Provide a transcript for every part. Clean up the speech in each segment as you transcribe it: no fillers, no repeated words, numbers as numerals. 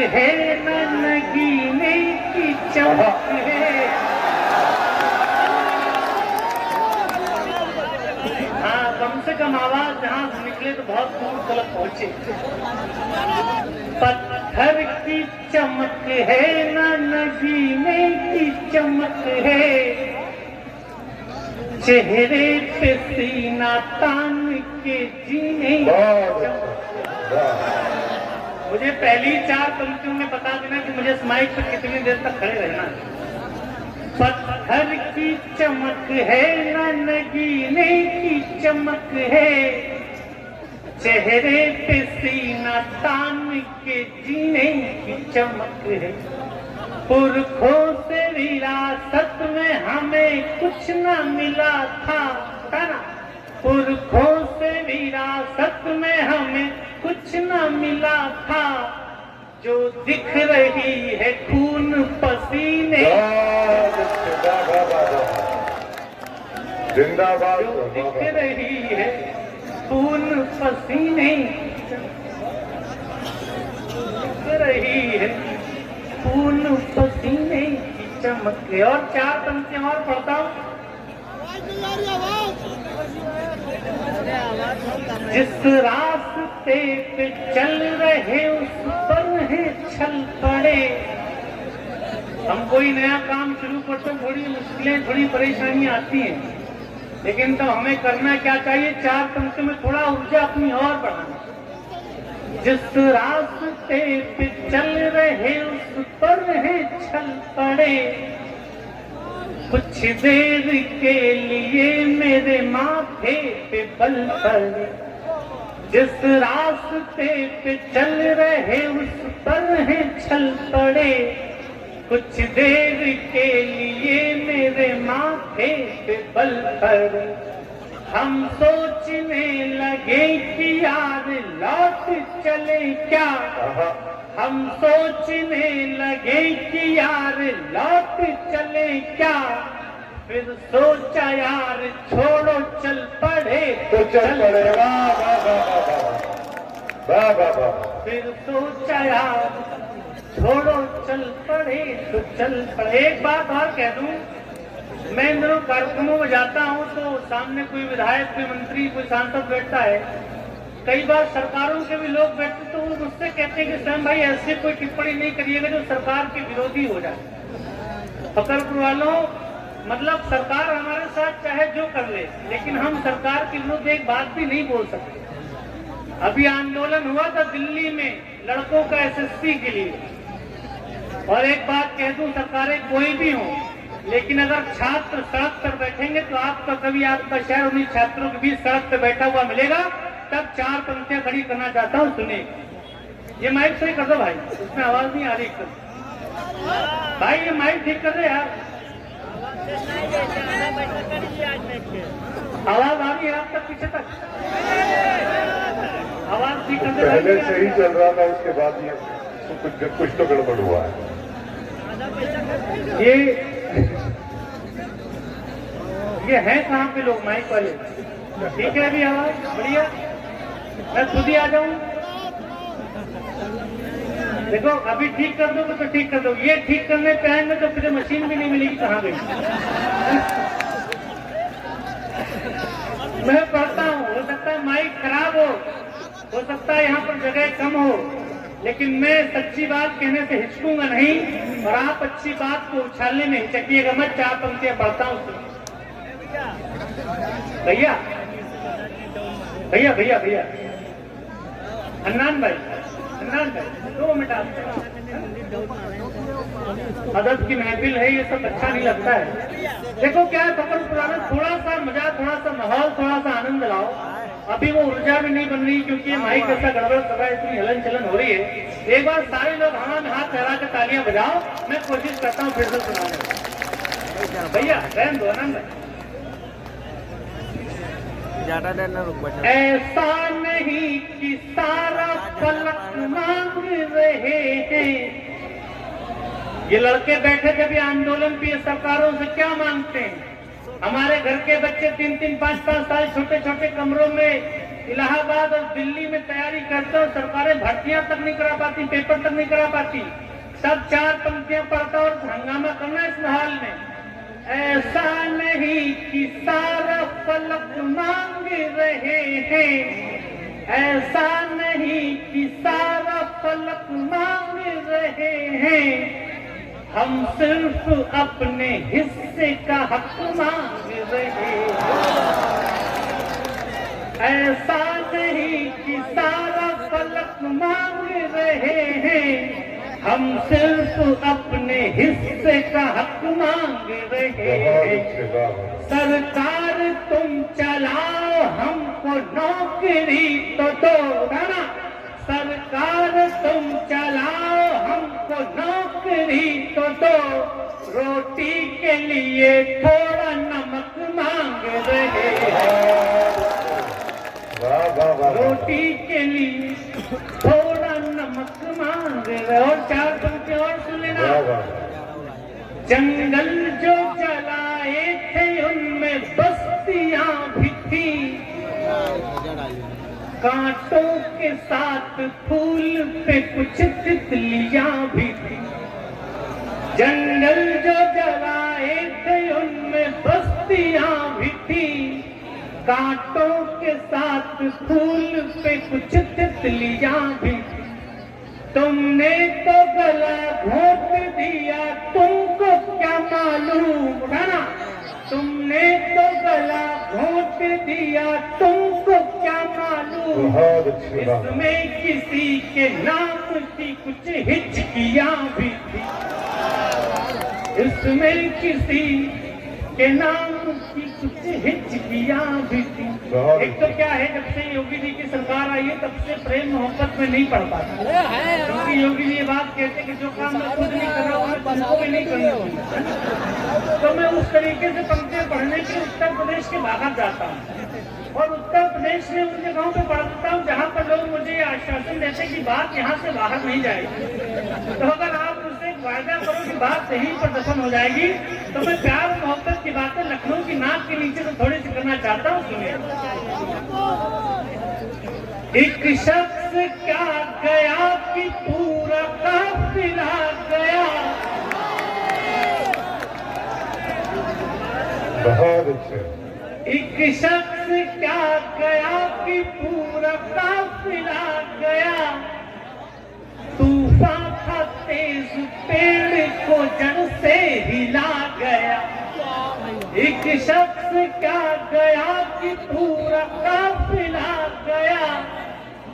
है न नगीने की चमक है। हाँ, कम से कम आवाज जहाँ से निकले तो बहुत दूर तक पहुंचे। पत्थर की चमक है न नगीने की चमक है, चेहरे पे सीना तान के जीने। मुझे पहली 4 पंक्तियों में बता देना कि मुझे इस माइक पर कितनी देर तक खड़े रहना। पत्थर की चमक है न नगीने की चमक है, चेहरे पे सीना तान के जीने की चमक है। पुरखों से विरासत में हमें कुछ न मिला था ना, पुरखों से विरासत में हमें कुछ न मिला था, जो दिख रही है खून पसीने, जिंदाबाद, जो दिख रही है खून पसीने, दिख रही है खून पसीने की चमक। और 4 पंक्तियां और पढ़ता हूं। जिस रास्ते पे चल रहे उस पर है छल पड़े। हम कोई नया काम शुरू करते थोड़ी मुश्किलें, थोड़ी परेशानियां आती हैं, लेकिन तो हमें करना क्या चाहिए? 4 पंक्तियों में थोड़ा ऊर्जा अपनी और बढ़ाना। जिस रास्ते पे चल रहे उस पर है छल पड़े, कुछ देर के लिए मेरे माथे पे बल पड़े। जिस रास्ते पे चल रहे उस पर है छल पड़े, कुछ देर के लिए मेरे माथे पे बल पड़े। हम सोचने लगे कि यार लौट चले क्या, हम सोचने लगे कि यार लौट चले क्या, फिर सोचा यार छोड़ो चल पड़े तो चल पड़े। वाह वाह वाह। फिर सोचा यार छोड़ो चल पड़े तो चल पड़े। एक बात और कह दूं, मैं इन दोनों कार्यक्रमों में जाता हूं तो सामने कोई विधायक, कोई मंत्री, कोई सांसद बैठता है, कई बार सरकारों के भी लोग बैठते तो वो मुझसे कहते हैं कि श्याम भाई ऐसे कोई टिप्पणी नहीं करिएगा जो सरकार के विरोधी हो जाए। फकरपुर वालों, मतलब सरकार हमारे साथ चाहे जो कर ले, लेकिन हम सरकार के विरुद्ध एक बात भी नहीं बोल सकते। अभी आंदोलन हुआ था दिल्ली में लड़कों का एसएससी के लिए, और एक बात कह दूं, सरकारें कोई भी हो, लेकिन अगर छात्र सड़क पर बैठेंगे तो आपका कभी आपका शहर उन्हीं छात्रों के बीच सड़क पर बैठा हुआ मिलेगा। तब 4 पंक्तियां खड़ी करना चाहता हूँ, सुनिए। ये माइक सही कर दो भाई, उसमें आवाज नहीं आ रही। भाई ये माइक ठीक कर दे यार, आवाज आ रही है आप तक, पीछे तक आवाज ठीक कर दे। पहले से ही चल रहा था, उसके बाद ये कुछ तो गड़बड़ हुआ है। ये है कहाँ पे लोग माइक वाले? ठीक है अभी आवाज बढ़िया, मैं खुद ही आ जाऊं। देखो अभी ठीक कर दो तो ठीक कर दो, ये ठीक करने पे आएंगे तो फिर मशीन भी नहीं मिलेगी, कहाँ गई? मैं पढ़ता हूँ, हो सकता है माइक खराब हो सकता है यहाँ पर जगह कम हो, लेकिन मैं सच्ची बात कहने से हिचकूंगा नहीं, और आप अच्छी बात को उछालने में हिचकिएगा मत। 4 पंक्तियां पढ़ता हूँ। भैया भैया भैया भैया अन्नान भाई, 2 मिनट। अदब की महफिल है, ये सब अच्छा नहीं लगता है। देखो क्या है फकर पुराना, थोड़ा सा मजाक, थोड़ा सा माहौल, थोड़ा सा आनंद लाओ। अभी वो ऊर्जा भी नहीं बन रही क्योंकि माइक ऐसा गड़बड़ कर रहा है, इतनी हलन चलन हो रही है। एक बार सारे लोग हवा में हाथ फैला कर तालियां बजाओ, मैं कोशिश करता हूँ फिर से सुनाने। भैया रहन दो, आनंद ज्यादा देर न रुक बैठे। ऐसा नहीं कि सारा पलक मांग रहे हैं। ये लड़के बैठे थे भी आंदोलन पे, सरकारों से क्या मांगते हैं? हमारे घर के बच्चे 3-3, 5-5 साल छोटे छोटे कमरों में इलाहाबाद और दिल्ली में तैयारी करते हो, सरकारें भर्तियां तक नहीं करा पाती, पेपर तक नहीं करा पाती, सब 4 पंक्तियां पढ़ता और हंगामा करना इस हाल में। ऐसा नहीं कि सारा फलक मांग रहे हैं, ऐसा नहीं कि सारा फलक मांग रहे हैं, हम सिर्फ अपने हिस्से का हक मांग रहे हैं। ऐसा नहीं कि सारा फलक मांग रहे हैं, हम सिर्फ अपने हिस्से का हक मांग रहे हैं। सरकार तुम चलाओ हमको नौकरी तो दो ना, सरकार तुम चलाओ हमको नौकरी तो दो, रोटी के लिए थोड़ा नमक मांग रहे हैं, रोटी के लिए थोड़ा नमक मांग रहे। और 4 पंक्ति और सुन लेना। जंगल जो जलाए थे उनमें बस्तियां भी थी, कांटों के साथ फूल पे कुछ तितलियां भी थी। जंगल जो जलाए थे उनमें बस्तियां भी थी, कांटों के साथ फूल पे कुछ तितलियां भी थी। तुमने तो गला घोट दिया, तुमको क्या मालूम ना, तुमने तो गला घोट दिया, तुमको क्या मालूम, इसमें किसी के नाम की कुछ हिचकियां भी थी, इसमें किसी के नाम की कुछ हिचकियां भी थी। एक तो क्या है, जब से योगी जी की सरकार आई है तब से प्रेम मोहब्बत में नहीं पढ़ पाता, क्योंकि योगी जी ये बात कहते कि जो काम मैं खुद नहीं कर रहा हूँ तुमको भी नहीं करना चाहिए। तो मैं उस तरीके से पंक्तियां पढ़ने के उत्तर प्रदेश के बाहर जाता हूँ और उत्तर प्रदेश में उन जगहों पे पढ़ता हूँ जहाँ पर लोग मुझे आश्वासन देते कि बात यहाँ से बाहर नहीं जाएगी। तो अगर आप वायदा करो कि बात यहीं पर दफन हो जाएगी, तो मैं प्यार मोहब्बत की बातें लखनऊ की नाक के नीचे तो थोड़ी सी करना चाहता हूँ। सुनिए। एक शख्स क्या गया कि पूरा काफिला गया, बहुत अच्छे। एक शख्स क्या गया कि पूरा काफिला गया, तूफान था तेज पेड़ को जड़ से हिला गया। एक शख्स क्या गया कि पूरा काफिला गया,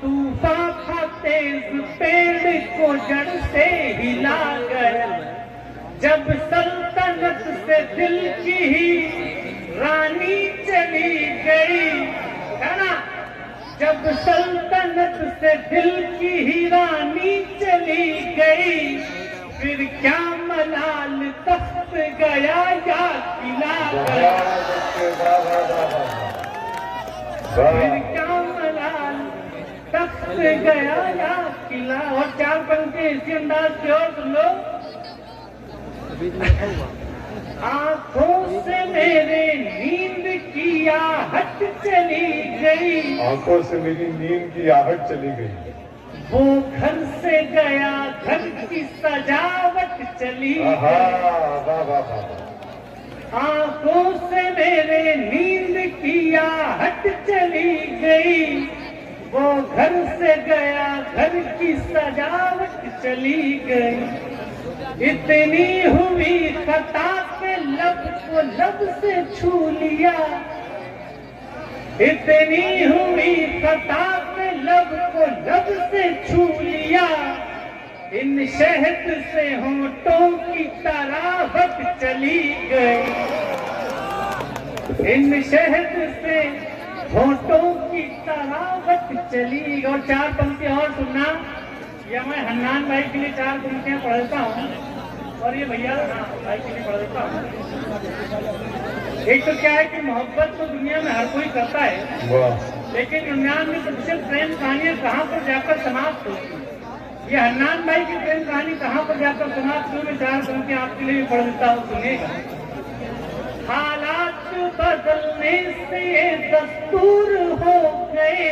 तूफान था तेज पेड़ को जड़ से हिला गया। जब सल्तनत से दिल की ही रानी चली गई, है ना, जब सल्तनत से दिल की ही रानी चली गई, फिर क्या मलाल तख्त गया या किला गया, फिर क्या मलाल तख्त गया या किला। और 4 पंक्ति इसी अंदाज की और सुन लो। आंखों से मेरे नींद की आहट चली गई, आंखों से मेरी नींद की आहट चली गई, वो घर से गया घर की सजावट चली गई। आंखों से मेरे नींद की आहट चली गई, वो घर से गया घर की सजावट चली गई। इतनी हुई खता के लब को लब से छू लिया, इतनी हुई खता के लब को लब से छू लिया, इन शहद से होंठों की तरावट चली गई, इन शहद से होंठों की तरावट चली। और 4 पंक्ति और सुनना, या मैं हन्नान भाई के लिए 4 पंक्तियां पढ़ता हूँ और ये भैया भाई के लिए पढ़ देता हूँ। एक तो क्या है कि मोहब्बत तो दुनिया में हर कोई करता है, लेकिन 99% प्रेम कहानियां कहाँ पर जाकर समाप्त होती है। ये हन्नान भाई की प्रेम कहानी कहाँ पर जाकर समाप्त हुई, मैं 4 पंक्तियां आपके लिए भी पढ़ देता हूँ, सुनिएगा। हालात बदलने से ये दस्तूर हो गया, गए,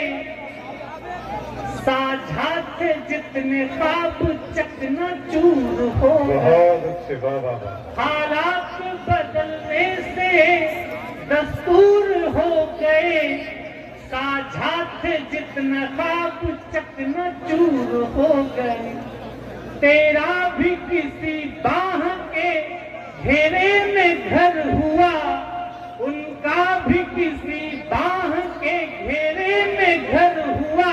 साझा थे जितने ख्वाब चकनाचूर हो गए। बहुत अच्छे, वाह वाह वाह। हालात बदलने से दस्तूर हो गए, साझा थे जितना ख्वाब चकनाचूर हो गए। तेरा भी किसी बाह के घेरे में घर हुआ, उनका भी किसी बाह के घेरे में घर हुआ।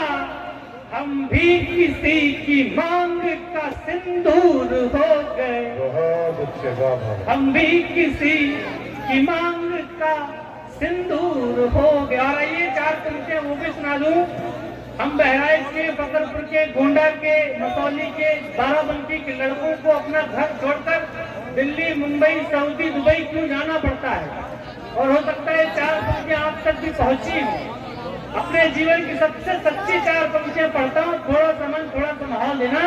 हम भी किसी की मांग का सिंदूर हो गए, बहुत अच्छे, वाह वाह। हम भी किसी की मांग का सिंदूर हो गए। और ये 4 पंक्तियां वो भी सुना दूं। हम बहराइच के, फकरपुर के, गोंडा के, मसौली के, बाराबंकी के लड़कों को अपना घर छोड़कर दिल्ली, मुंबई, सऊदी, दुबई क्यों जाना पड़ता है? और हो सकता है 4 पंक्तियां आप तक भी पहुंची हो। अपने जीवन की सबसे सच्ची 4 पंक्तियां पढ़ता हूँ, थोड़ा सा मन, थोड़ा सा माहौल लेना।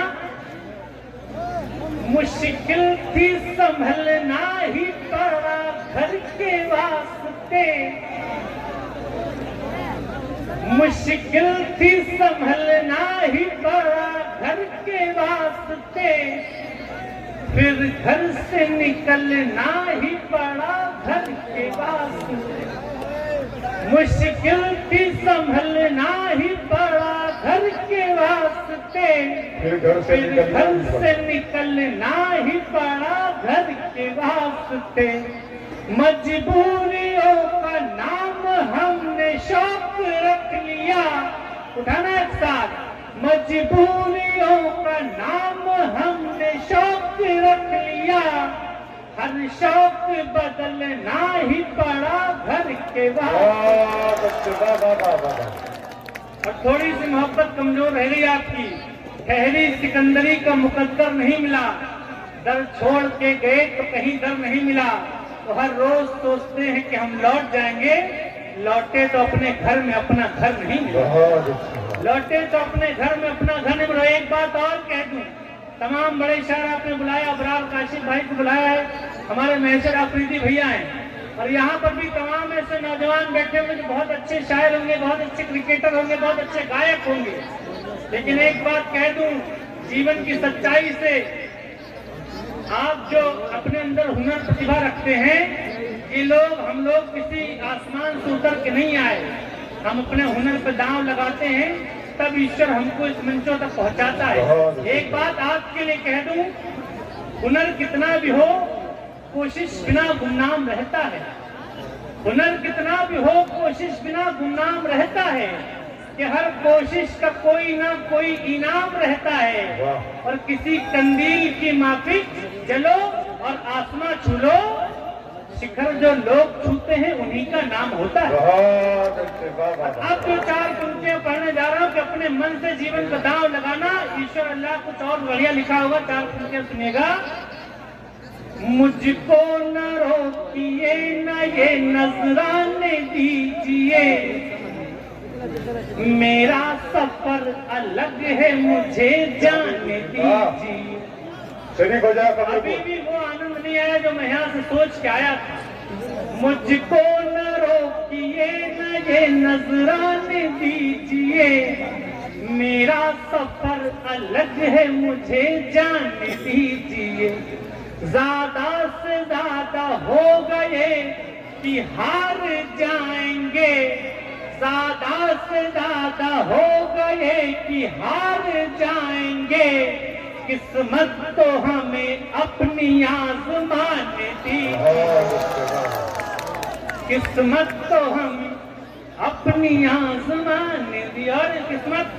मुश्किल थी संभलना ही पड़ा घर के वास्ते, मुश्किल थी संभलना ही पड़ा घर के वास्ते, फिर घर से निकलना ही पड़ा घर के वास्ते। मुश्किल थी संभलना ही पड़ा घर के वास्ते, फिर घर से निकलना ही पड़ा घर के वास्ते। मजबूरियों का नाम हमने शौक रख लिया, उठाना एक साथ। मजबूरियों का नाम हमने शौक रख लिया, हर शौक बदलना ही पड़ा घर के बाद। बहुत अच्छे, वाह वाह वाह वाह। और थोड़ी सी मोहब्बत कमजोर रह गई आपकी। ठहरी सिकंदरी का मुकद्दर नहीं मिला, दर छोड़ के गए तो कहीं दर नहीं मिला। तो हर रोज सोचते हैं कि हम लौट जाएंगे, लौटे तो अपने घर में अपना घर नहीं मिला। बहुत अच्छे, लौटे तो अपने घर में अपना घर नहीं मिला। एक बात और कह दूं, तमाम बड़े शायर आपने बुलाया, अबरार काशिफ भाई को बुलाया है, हमारे महशर आफरीदी भैया हैं, और यहाँ पर भी तमाम ऐसे नौजवान बैठे होंगे जो बहुत अच्छे शायर होंगे, बहुत अच्छे क्रिकेटर होंगे, बहुत अच्छे गायक होंगे। लेकिन एक बात कह दूं, जीवन की सच्चाई से, आप जो अपने अंदर हुनर प्रतिभा रखते हैं, ये लोग, हम लोग किसी आसमान से उतर के नहीं आए। हम अपने हुनर पर दांव लगाते हैं, तब ईश्वर हमको इस मंचों तक पहुंचाता है। एक बात आपके लिए कह दूं, हुनर कितना भी हो, कोशिश बिना गुमनाम रहता है। हुनर कितना भी हो, कोशिश बिना गुमनाम रहता है, कि हर कोशिश का कोई ना कोई इनाम रहता है। और किसी कंदील की माफिक जलो और आसमां छू लो, शिखर जो लोग छूते हैं उन्हीं का नाम होता है। बहुत अच्छे, वाह वाह वाह। अब जो 4 पंक्तियां पढ़ने जा रहा हूँ कि अपने मन से जीवन का दांव लगाना, ईश्वर अल्लाह कुछ और बढ़िया लिखा होगा। 4 पंक्तियां सुनिएगा। मुझको न रोकिए न ये नजराने दीजिए, मेरा सफर अलग है मुझे जाने दीजिए। शरीफ हो जाए, अभी भी वो आनंद नहीं आया जो मैं यहाँ से सोच के आया था। मुझको न रोकिए न ये नजराने दीजिए, मेरा सफर अलग है मुझे जाने दीजिए। ज्यादा से ज्यादा हो गए कि हार जाएंगे, ज्यादा से ज्यादा हो गए कि हार जाएंगे। किस्मत तो हमें अपनी आजमाने दी, किस्मत तो हम अपनी आजमाने दी। और किस्मत,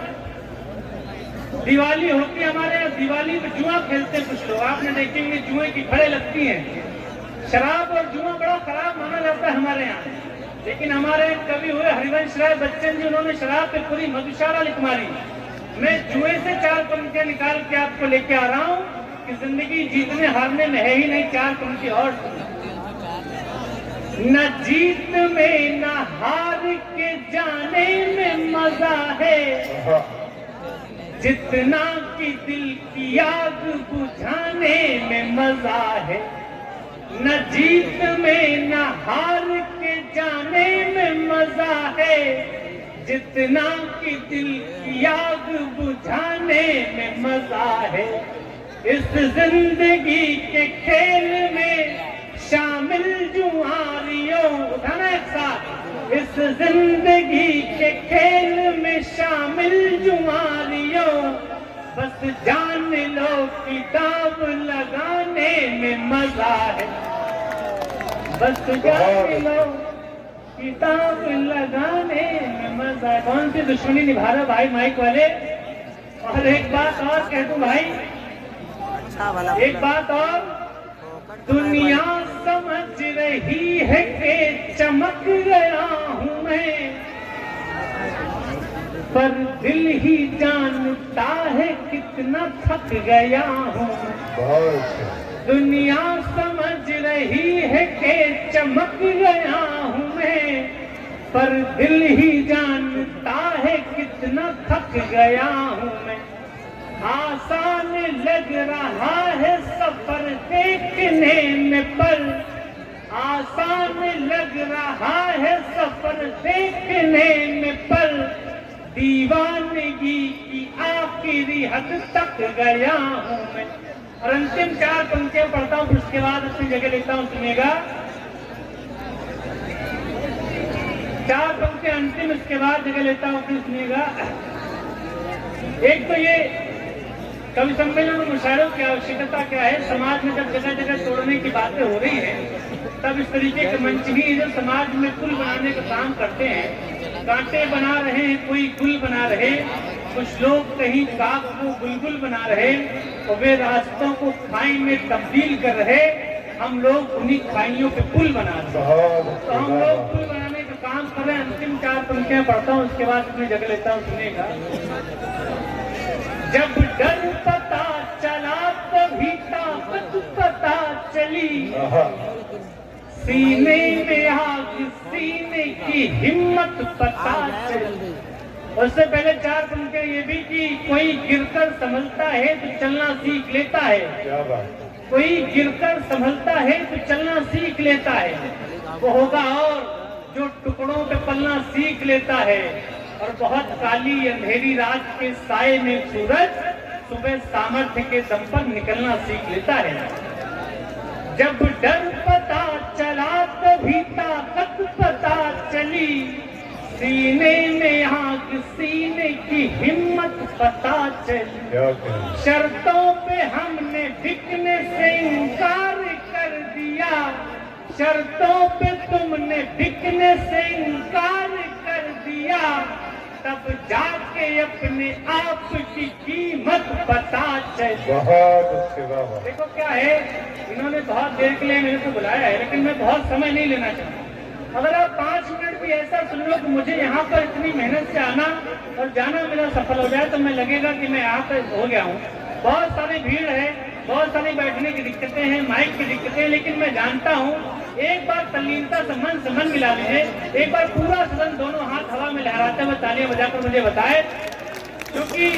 दिवाली होती है हमारे यहाँ, दिवाली में जुआ खेलते कुछ लोग, आपने देखेंगे जुए की खड़े लगती हैं। शराब और जुआ बड़ा खराब माना जाता है हमारे यहाँ, लेकिन हमारे कवि हुए हरिवंश राय बच्चन जी, उन्होंने शराब पे पूरी मधुशाला लिख मारी। मैं जुए से 4 पंक्तियां निकाल के आपको लेके आ रहा हूँ कि जिंदगी जीतने हारने में है ही नहीं। 4 पंक्ति और न जीत में न हार के जाने में मजा है, जितना कि दिल की आग बुझाने में मजा है। न जीत में न हार के जाने में मजा है, जितना कि दिल की आग बुझाने में मजा है, इस जिंदगी के खेल में शामिल जुआरियों, उठाना एक साथ, इस जिंदगी के खेल में शामिल जुआरियों, बस जान लो किताब लगाने में मजा है, बस जान लो किताब लगाने में मजा है। कौन सी दुश्मनी निभा रहा भाई माइक वाले? और एक बात और कह दूं भाई, अच्छा वाला एक बात और, दुनिया समझ रही है कि चमक गया हूं मैं, पर दिल ही जानता है कितना थक गया हूं। दुनिया समझ रही है कि चमक गया हूं मैं, पर दिल ही जानता है कितना थक गया हूं मैं। आसान लग रहा है सफर देखने में, पर आसान लग रहा है सफर देखने में, पर दीवानगी की आखिरी हद तक गया हूं मैं। और अंतिम 4 पंक्तियां पढ़ता हूं, फिर उसके बाद अपनी जगह लेता हूं, सुनिएगा। 4 पंक्तियां अंतिम, इसके बाद जगह लेता हूं, फिर सुनिएगा। एक तो ये कवि सम्मेलन और मुशायरों की आवश्यकता क्या है। समाज में जब जगह जगह तोड़ने की बातें हो रही हैं, तब इस तरीके के मंच ही जो समाज में पुल बनाने का काम करते हैं, कांटे बना रहे हैं, कोई गुल बना रहे, कुछ लोग कहीं काक को बुलबुल बना रहे, और वे रास्तों को खाई में तब्दील कर रहे, हम लोग उन्हीं खाइयों पे पुल बना रहे हैं। तो हम लोग पुल बनाने का काम कर रहे हैं। अंतिम 4 पंक्तियां पढ़ता हूँ, उसके बाद अपनी जगह लेता हूँ, सुनेगा। जब डर पता चला तभी ताकत पता चली, सीने में आग सीने की हिम्मत पता चली। उससे पहले 4 पंक्तियां ये भी कि कोई गिरकर संभलता है तो चलना सीख लेता है, कोई गिरकर संभलता है तो चलना सीख लेता है, वो होगा और जो टुकड़ों पे पलना सीख लेता है, और बहुत काली अंधेरी रात के साए में सूरज सुबह सामर्थ्य के दम पर निकलना सीख लेता है। जब डर पता चला तभी ताकत पता चली, सीने में आग सीने की हिम्मत पता चली। शर्तों पे हमने बिकने से इनकार कर दिया, शर्तों पे तुमने बिकने से इनकार कर दिया, तब जाके अपने आप की कीमत पता चली। बहुत अच्छे बाबा। देखो क्या है, इन्होंने बहुत देर के लिए मेरे को बुलाया है, लेकिन मैं बहुत समय नहीं लेना चाहता। अगर आप 5 मिनट भी ऐसा सुन लो कि मुझे यहाँ पर इतनी मेहनत से आना और जाना मेरा सफल हो जाए, तो मैं लगेगा कि मैं यहाँ पर हो गया हूँ। बहुत सारी भीड़ है, बहुत सारी बैठने की दिक्कतें हैं, माइक की दिक्कतें हैं, लेकिन मैं जानता हूँ एक बार तल्लीनता से मन मिला लीजिए, एक बार पूरा सदन दोनों हाथ हवा में लहराते हुए तालियां बजाकर मुझे बताए, क्योंकि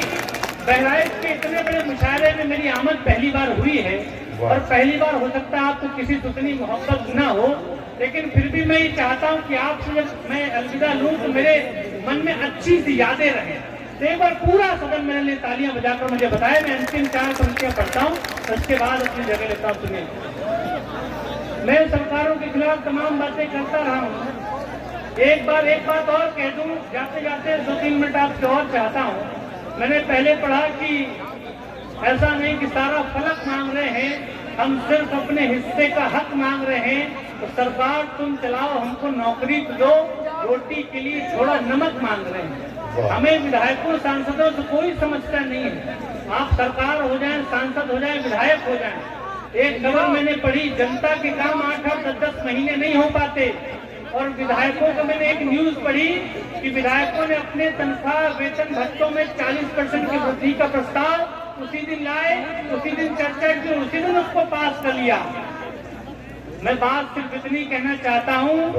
बहराइच के इतने बड़े मुशायरे में मेरी आमद पहली बार हुई है, और पहली बार हो सकता है आपको किसी से उतनी मोहब्बत न हो, लेकिन फिर भी मैं ये चाहता हूँ कि आपसे जब मैं अलविदा लूँ तो मेरे मन में अच्छी सी यादें रहें। तो एक बार पूरा सदन मेरे लिए तालियां बजाकर मुझे बताए। मैं अंतिम 4 पंक्तियां पढ़ता हूँ, उसके बाद अपनी जगह लेता हूँ। सुनिए, मैं सरकारों के खिलाफ तमाम बातें करता रहा हूँ। एक बात और कह दूं, जाते जाते 2-3 मिनट आपसे और चाहता हूँ। मैंने पहले पढ़ा कि ऐसा नहीं कि सारा फलक मांग रहे हैं, हम सिर्फ अपने हिस्से का हक मांग रहे हैं। तो सरकार तुम चलाओ, हमको नौकरी तो दो, रोटी के लिए थोड़ा नमक मांग रहे हैं। हमें विधायकों सांसदों से कोई समस्या नहीं है, आप सरकार हो जाएं, सांसद हो जाएं, विधायक हो जाएं। एक खबर मैंने पढ़ी, जनता के काम 8-8, 10-10 महीने नहीं हो पाते, और विधायकों को मैंने एक न्यूज पढ़ी कि विधायकों ने अपने तनख्वाह वेतन भत्तों में 40% की वृद्धि का प्रस्ताव उसी दिन लाए, उसी दिन चर्चा की, उसी दिन उसको पास कर लिया। मैं बात सिर्फ इतनी कहना चाहता हूँ,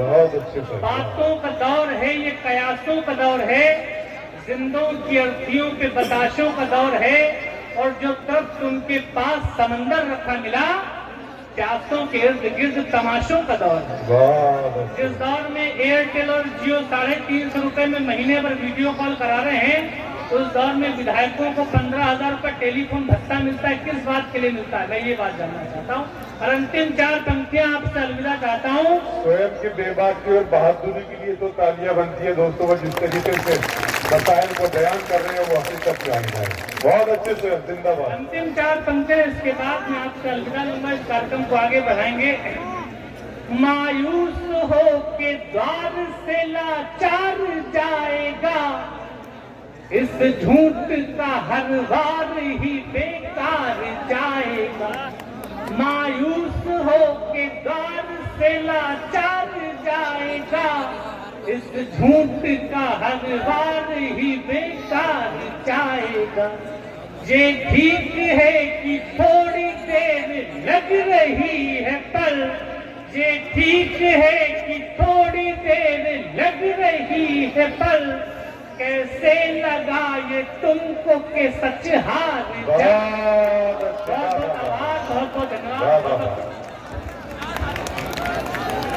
बातों का दौर है ये, कयासों का दौर है, जिंदों की अर्थियों के बताशों का दौर है, और जो तरफ उनके पास समंदर रखा मिला प्यासों के इर्द गिर्द तमाशों का दौर है। बहुत अच्छे। जिस दौर में एयरटेल और जियो 350 रुपए में महीने भर वीडियो कॉल करा रहे हैं, उस दौर में विधायकों को 15,000 रुपए टेलीफोन भत्ता मिलता है। किस बात के लिए मिलता है, मैं ये बात जानना चाहता हूँ। और अंतिम 4 पंक्तियां आपसे अलविदा चाहता हूँ। स्वयं की बेबाकी और बहादुरी के लिए तो तालियां बनती है दोस्तों, वो जिस तरीके से मसाइल को बयान कर रहे हैं वो हकीकत में आईना है। बहुत अच्छे से, जिंदाबाद। अंतिम 4 पंक्तियां, इसके बाद मैं आपसे अलविदा लूंगा। इस कार्यक्रम को आगे बढ़ाएंगे। मायूस हो के द्वार से लाचार जाएगा, इस झूठ का हर वार ही बेकार जाएगा। मायूस हो के द्वार से लाचार जाएगा, इस झूठ का हर वार ही बेकार जाएगा। ये ठीक है कि थोड़ी देर लग रही है पर, ये ठीक है कि थोड़ी देर लग रही है पर, कैसे लगा ये तुमको के सच हार जाएगा।